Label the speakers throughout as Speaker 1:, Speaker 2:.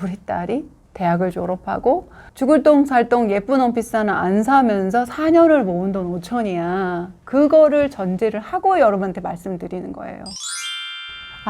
Speaker 1: 우리 딸이 대학을 졸업하고 죽을 똥 살 똥 예쁜 원피스 하나 안 사면서 4년을 모은 돈 5천이야. 그거를 전제를 하고 여러분한테 말씀드리는 거예요.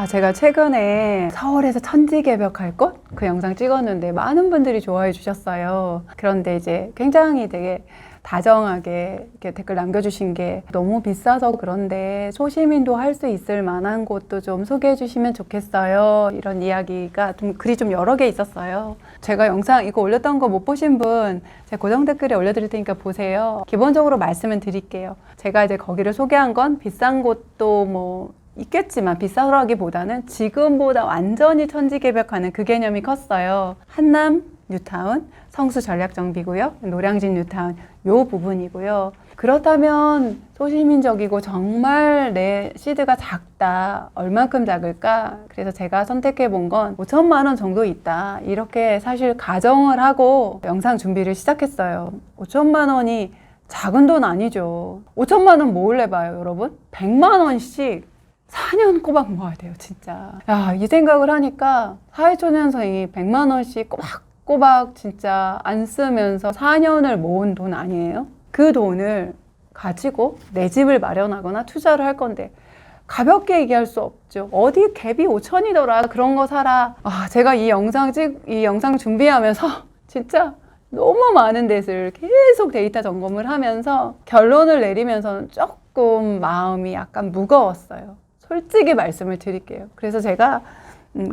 Speaker 1: 제가 최근에 서울에서 천지개벽할 곳? 그 영상 찍었는데 많은 분들이 좋아해 주셨어요. 그런데 이제 굉장히 되게 다정하게 이렇게 댓글 남겨주신 게 너무 비싸서 그런데 소시민도 할 수 있을 만한 곳도 좀 소개해 주시면 좋겠어요. 이런 이야기가 글이 좀 여러 개 있었어요. 제가 영상 이거 올렸던 거 못 보신 분 제가 고정 댓글에 올려드릴 테니까 보세요. 기본적으로 말씀을 드릴게요. 제가 이제 거기를 소개한 건 비싼 곳도 뭐 있겠지만 비싸라기보다는 지금보다 완전히 천지개벽하는 그 개념이 컸어요. 한남 뉴타운, 성수 전략정비구역, 노량진 뉴타운 요 부분이고요. 그렇다면 소시민적이고 정말 내 시드가 작다. 얼만큼 작을까? 그래서 제가 선택해 본 건 5천만 원 정도 있다. 이렇게 사실 가정을 하고 영상 준비를 시작했어요. 5천만 원이 작은 돈 아니죠. 5천만 원 모을래 봐요, 여러분. 100만 원씩 4년 꼬박 모아야 돼요, 진짜. 이 생각을 하니까 사회초년생이 100만 원씩 꼬박 진짜 안 쓰면서 4년을 모은 돈 아니에요? 그 돈을 가지고 내 집을 마련하거나 투자를 할 건데 가볍게 얘기할 수 없죠. 어디 갭이 5천이더라. 그런 거 사라. 제가 이 영상 준비하면서 진짜 너무 많은 데를 계속 데이터 점검을 하면서 결론을 내리면서는 조금 마음이 약간 무거웠어요. 솔직히 말씀을 드릴게요. 그래서 제가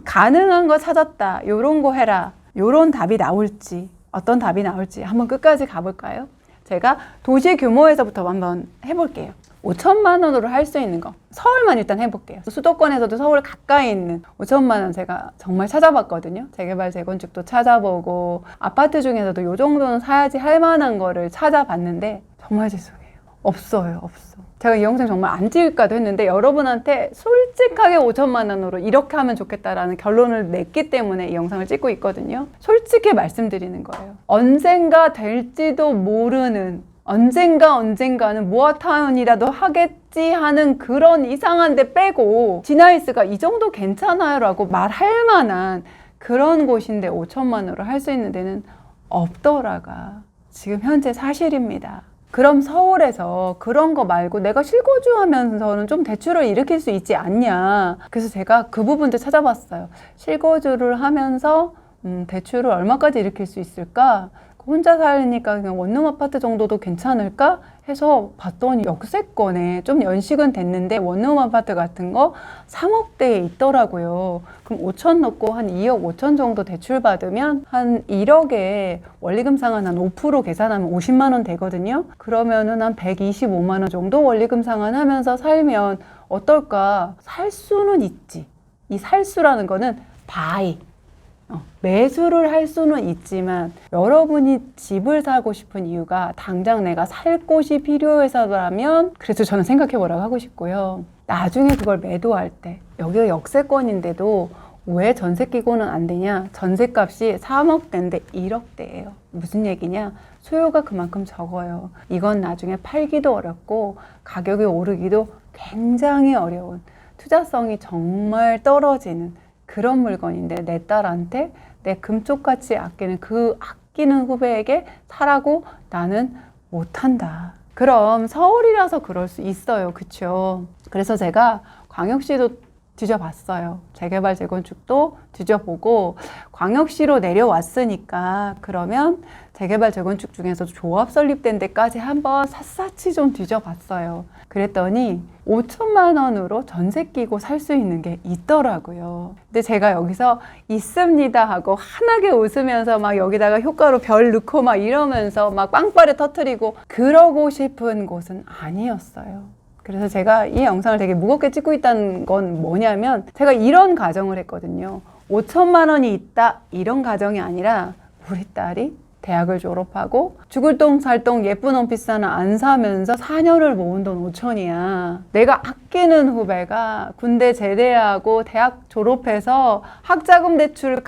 Speaker 1: 가능한 거 찾았다. 요런 거 해라. 요런 답이 나올지 어떤 답이 나올지 한번 끝까지 가볼까요? 제가 도시 규모에서부터 한번 해볼게요. 5천만 원으로 할 수 있는 거 서울만 일단 해볼게요. 수도권에서도 서울 가까이 있는 5천만 원 제가 정말 찾아봤거든요. 재개발 재건축도 찾아보고 아파트 중에서도 요 정도는 사야지 할 만한 거를 찾아봤는데 정말 죄송해요. 없어요. 제가 이 영상 정말 안 찍을까도 했는데 여러분한테 솔직하게 5천만 원으로 이렇게 하면 좋겠다라는 결론을 냈기 때문에 이 영상을 찍고 있거든요. 솔직히 말씀드리는 거예요. 언젠가 될지도 모르는 언젠가는 모아타운이라도 하겠지 하는 그런 이상한 데 빼고 지나이스가 이 정도 괜찮아요 라고 말할 만한 그런 곳인데 5천만 원으로 할 수 있는 데는 없더라가 지금 현재 사실입니다. 그럼 서울에서 그런 거 말고 내가 실거주하면서는 좀 대출을 일으킬 수 있지 않냐. 그래서 제가 그 부분도 찾아봤어요. 실거주를 하면서 대출을 얼마까지 일으킬 수 있을까? 혼자 살니까 그냥 원룸 아파트 정도도 괜찮을까? 해서 봤더니 역세권에 좀 연식은 됐는데 원룸 아파트 같은 거 3억대에 있더라고요. 그럼 5천 넣고 한 2억 5천 정도 대출 받으면 한 1억에 원리금 상환 한 5% 계산하면 50만 원 되거든요. 그러면은 한 125만 원 정도 원리금 상환하면서 살면 어떨까? 살 수는 있지. 이 살수라는 거는 바이. 매수를 할 수는 있지만 여러분이 집을 사고 싶은 이유가 당장 내가 살 곳이 필요해서라면 그래서 저는 생각해보라고 하고 싶고요. 나중에 그걸 매도할 때 여기가 역세권인데도 왜 전세 끼고는 안 되냐? 전세값이 3억대인데 1억대예요. 무슨 얘기냐? 수요가 그만큼 적어요. 이건 나중에 팔기도 어렵고 가격이 오르기도 굉장히 어려운 투자성이 정말 떨어지는 그런 물건인데 내 딸한테 내 금쪽같이 아끼는 그 아끼는 후배에게 사라고 나는 못한다. 그럼 서울이라서 그럴 수 있어요. 그쵸? 그래서 제가 광역시도 뒤져봤어요. 재개발 재건축도 뒤져보고 광역시로 내려왔으니까 그러면 재개발 재건축 중에서도 조합 설립된 데까지 한번 샅샅이 좀 뒤져봤어요. 그랬더니 5천만 원으로 전세 끼고 살 수 있는 게 있더라고요. 근데 제가 여기서 있습니다 하고 환하게 웃으면서 막 여기다가 효과로 별 넣고 막 이러면서 막 빵빠레 터트리고 그러고 싶은 곳은 아니었어요. 그래서 제가 이 영상을 되게 무겁게 찍고 있다는 건 뭐냐면 제가 이런 가정을 했거든요. 5천만 원이 있다 이런 가정이 아니라 우리 딸이 대학을 졸업하고 죽을 똥 살 똥 예쁜 원피스 하나 안 사면서 4년을 모은 돈 5천이야. 내가 아끼는 후배가 군대 제대하고 대학 졸업해서 학자금 대출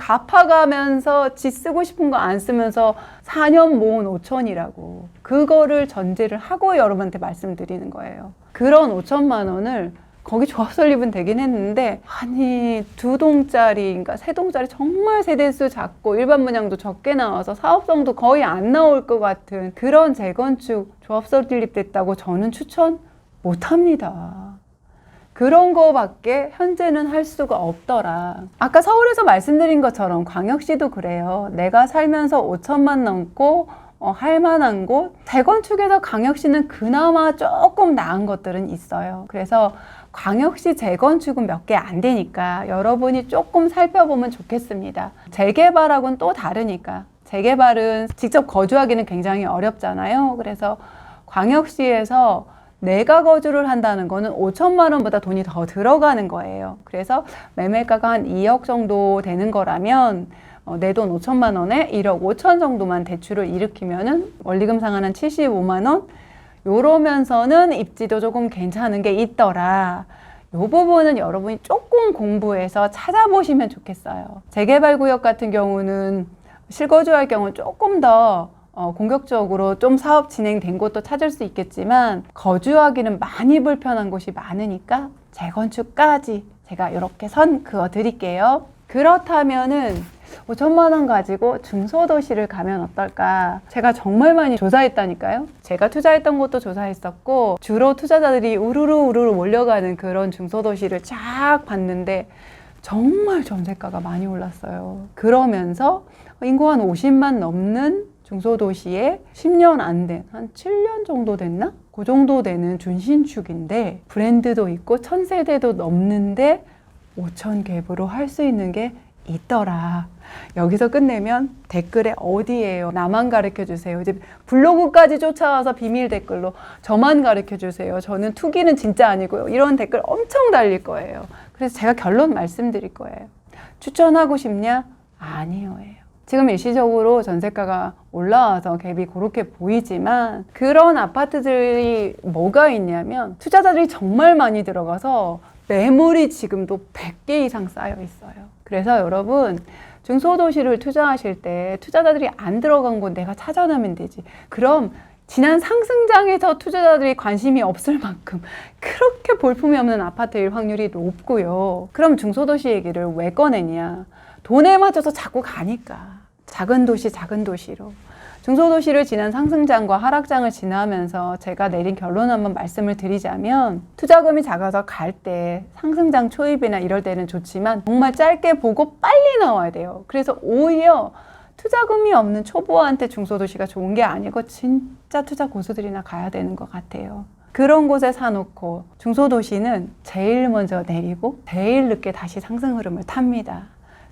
Speaker 1: 갚아가면서 지 쓰고 싶은 거 안 쓰면서 4년 모은 5천이라고. 그거를 전제를 하고 여러분한테 말씀드리는 거예요. 그런 5천만 원을 거기 조합 설립은 되긴 했는데 아니 2동짜리인가 3동짜리 정말 세대수 작고 일반 분양도 적게 나와서 사업성도 거의 안 나올 것 같은 그런 재건축 조합 설립됐다고 저는 추천 못합니다. 그런 거밖에 현재는 할 수가 없더라. 아까 서울에서 말씀드린 것처럼 광역시도 그래요. 내가 살면서 5천만 넘고 할 만한 곳, 재건축에서 광역시는 그나마 조금 나은 것들은 있어요. 그래서 광역시 재건축은 몇 개 안 되니까 여러분이 조금 살펴보면 좋겠습니다. 재개발하고는 또 다르니까. 재개발은 직접 거주하기는 굉장히 어렵잖아요. 그래서 광역시에서 내가 거주를 한다는 거는 5천만 원보다 돈이 더 들어가는 거예요. 그래서 매매가가 한 2억 정도 되는 거라면 내 돈 5천만 원에 1억 5천 정도만 대출을 일으키면은 원리금 상환 75만 원? 요러면서는 입지도 조금 괜찮은 게 있더라. 요 부분은 여러분이 조금 공부해서 찾아보시면 좋겠어요. 재개발구역 같은 경우는 실거주할 경우는 조금 더 공격적으로 좀 사업 진행된 곳도 찾을 수 있겠지만 거주하기는 많이 불편한 곳이 많으니까 재건축까지 제가 이렇게 선 그어 드릴게요. 그렇다면은 5천만 원 가지고 중소도시를 가면 어떨까? 제가 정말 많이 조사했다니까요. 제가 투자했던 곳도 조사했었고 주로 투자자들이 우르르 몰려가는 그런 중소도시를 쫙 봤는데 정말 전세가가 많이 올랐어요. 그러면서 인구 한 50만 넘는 중소도시에 10년 안 된, 한 7년 정도 됐나? 그 정도 되는 준신축인데 브랜드도 있고 1000세대도 넘는데 5천 갭으로 할 수 있는 게 있더라. 여기서 끝내면 댓글에 어디예요? 나만 가르쳐 주세요. 이제 블로그까지 쫓아와서 비밀 댓글로 저만 가르쳐 주세요. 저는 투기는 진짜 아니고요. 이런 댓글 엄청 달릴 거예요. 그래서 제가 결론 말씀드릴 거예요. 추천하고 싶냐? 아니요예요. 지금 일시적으로 전세가가 올라와서 갭이 그렇게 보이지만 그런 아파트들이 뭐가 있냐면 투자자들이 정말 많이 들어가서 매물이 지금도 100개 이상 쌓여 있어요. 그래서 여러분 중소도시를 투자하실 때 투자자들이 안 들어간 곳 내가 찾아내면 되지. 그럼 지난 상승장에서 투자자들이 관심이 없을 만큼 그렇게 볼품이 없는 아파트일 확률이 높고요. 그럼 중소도시 얘기를 왜 꺼내냐. 돈에 맞춰서 자꾸 가니까. 작은 도시로. 중소도시를 지난 상승장과 하락장을 지나면서 제가 내린 결론 한번 말씀을 드리자면 투자금이 작아서 갈 때 상승장 초입이나 이럴 때는 좋지만 정말 짧게 보고 빨리 나와야 돼요. 그래서 오히려 투자금이 없는 초보한테 중소도시가 좋은 게 아니고 진짜 투자 고수들이나 가야 되는 것 같아요. 그런 곳에 사놓고 중소도시는 제일 먼저 내리고 제일 늦게 다시 상승 흐름을 탑니다.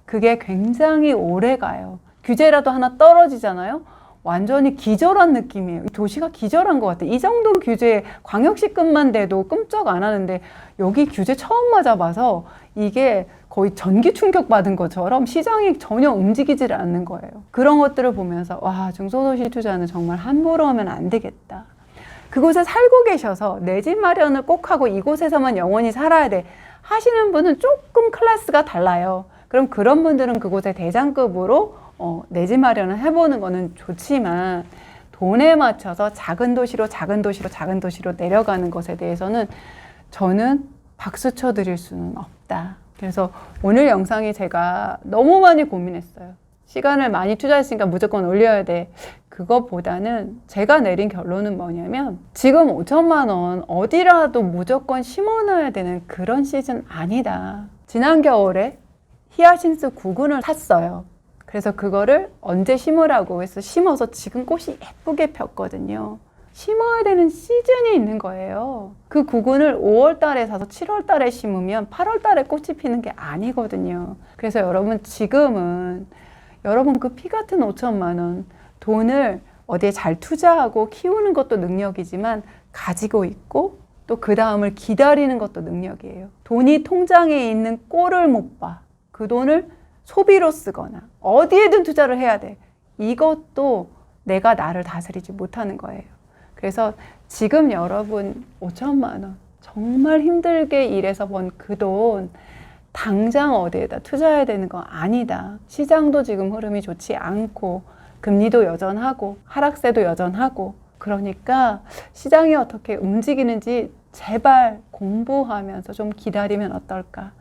Speaker 1: 그게 굉장히 오래 가요. 규제라도 하나 떨어지잖아요. 완전히 기절한 느낌이에요. 도시가 기절한 것 같아요. 이 정도 규제에 광역시급만 돼도 끔쩍 안 하는데 여기 규제 처음 맞아봐서 이게 거의 전기 충격 받은 것처럼 시장이 전혀 움직이질 않는 거예요. 그런 것들을 보면서 와, 중소도시 투자는 정말 함부로 하면 안 되겠다. 그곳에 살고 계셔서 내 집 마련을 꼭 하고 이곳에서만 영원히 살아야 돼 하시는 분은 조금 클래스가 달라요. 그럼 그런 분들은 그곳에 대장급으로 내 집 마련을 해보는 거는 좋지만 돈에 맞춰서 작은 도시로 내려가는 것에 대해서는 저는 박수 쳐드릴 수는 없다. 그래서 오늘 영상이 제가 너무 많이 고민했어요. 시간을 많이 투자했으니까 무조건 올려야 돼. 그것보다는 제가 내린 결론은 뭐냐면 지금 5천만 원 어디라도 무조건 심어놔야 되는 그런 시즌 아니다. 지난 겨울에 히아신스 9군을 샀어요. 그래서 그거를 언제 심으라고 해서 심어서 지금 꽃이 예쁘게 폈거든요. 심어야 되는 시즌이 있는 거예요. 그 9군을 5월 달에 사서 7월 달에 심으면 8월 달에 꽃이 피는 게 아니거든요. 그래서 여러분 지금은 여러분 그 피 같은 5천만 원 돈을 어디에 잘 투자하고 키우는 것도 능력이지만 가지고 있고 또 그 다음을 기다리는 것도 능력이에요. 돈이 통장에 있는 꼴을 못 봐. 그 돈을 소비로 쓰거나 어디에든 투자를 해야 돼. 이것도 내가 나를 다스리지 못하는 거예요. 그래서 지금 여러분 5천만 원 정말 힘들게 일해서 번 그 돈 당장 어디에다 투자해야 되는 거 아니다. 시장도 지금 흐름이 좋지 않고 금리도 여전하고 하락세도 여전하고 그러니까 시장이 어떻게 움직이는지 제발 공부하면서 좀 기다리면 어떨까?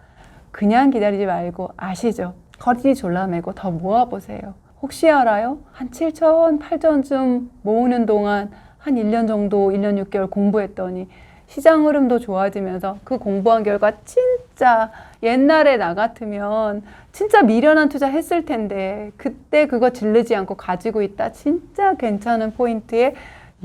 Speaker 1: 그냥 기다리지 말고 아시죠? 허리 졸라매고 더 모아보세요. 혹시 알아요? 한 7천, 8천쯤 모으는 동안 한 1년 정도, 1년 6개월 공부했더니 시장 흐름도 좋아지면서 그 공부한 결과 진짜 옛날에 나 같으면 진짜 미련한 투자 했을 텐데 그때 그거 질르지 않고 가지고 있다 진짜 괜찮은 포인트에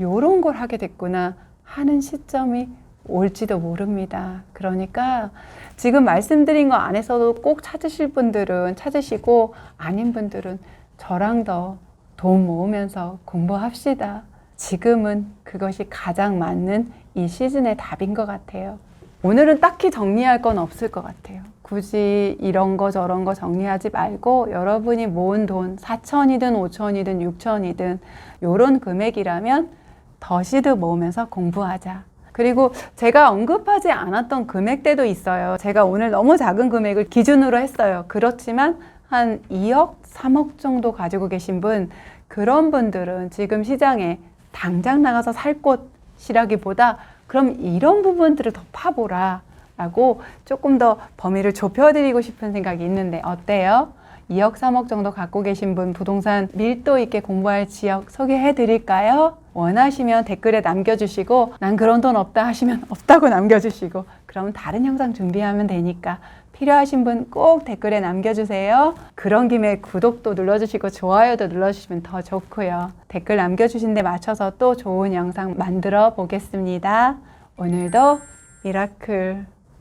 Speaker 1: 요런 걸 하게 됐구나 하는 시점이 올지도 모릅니다. 그러니까 지금 말씀드린 거 안에서도 꼭 찾으실 분들은 찾으시고 아닌 분들은 저랑 더 돈 모으면서 공부합시다. 지금은 그것이 가장 맞는 이 시즌의 답인 것 같아요. 오늘은 딱히 정리할 건 없을 것 같아요. 굳이 이런 거 저런 거 정리하지 말고 여러분이 모은 돈 4천이든 5천이든 6천이든 요런 금액이라면 더시드 모으면서 공부하자. 그리고 제가 언급하지 않았던 금액대도 있어요. 제가 오늘 너무 작은 금액을 기준으로 했어요. 그렇지만 한 2억, 3억 정도 가지고 계신 분, 그런 분들은 지금 시장에 당장 나가서 살 곳이라기보다 그럼 이런 부분들을 더 파보라 라고 조금 더 범위를 좁혀드리고 싶은 생각이 있는데 어때요? 2억, 3억 정도 갖고 계신 분 부동산 밀도 있게 공부할 지역 소개해 드릴까요? 원하시면 댓글에 남겨주시고 난 그런 돈 없다 하시면 없다고 남겨주시고 그럼 다른 영상 준비하면 되니까 필요하신 분 꼭 댓글에 남겨주세요. 그런 김에 구독도 눌러주시고 좋아요도 눌러주시면 더 좋고요. 댓글 남겨주신 데 맞춰서 또 좋은 영상 만들어 보겠습니다. 오늘도 미라클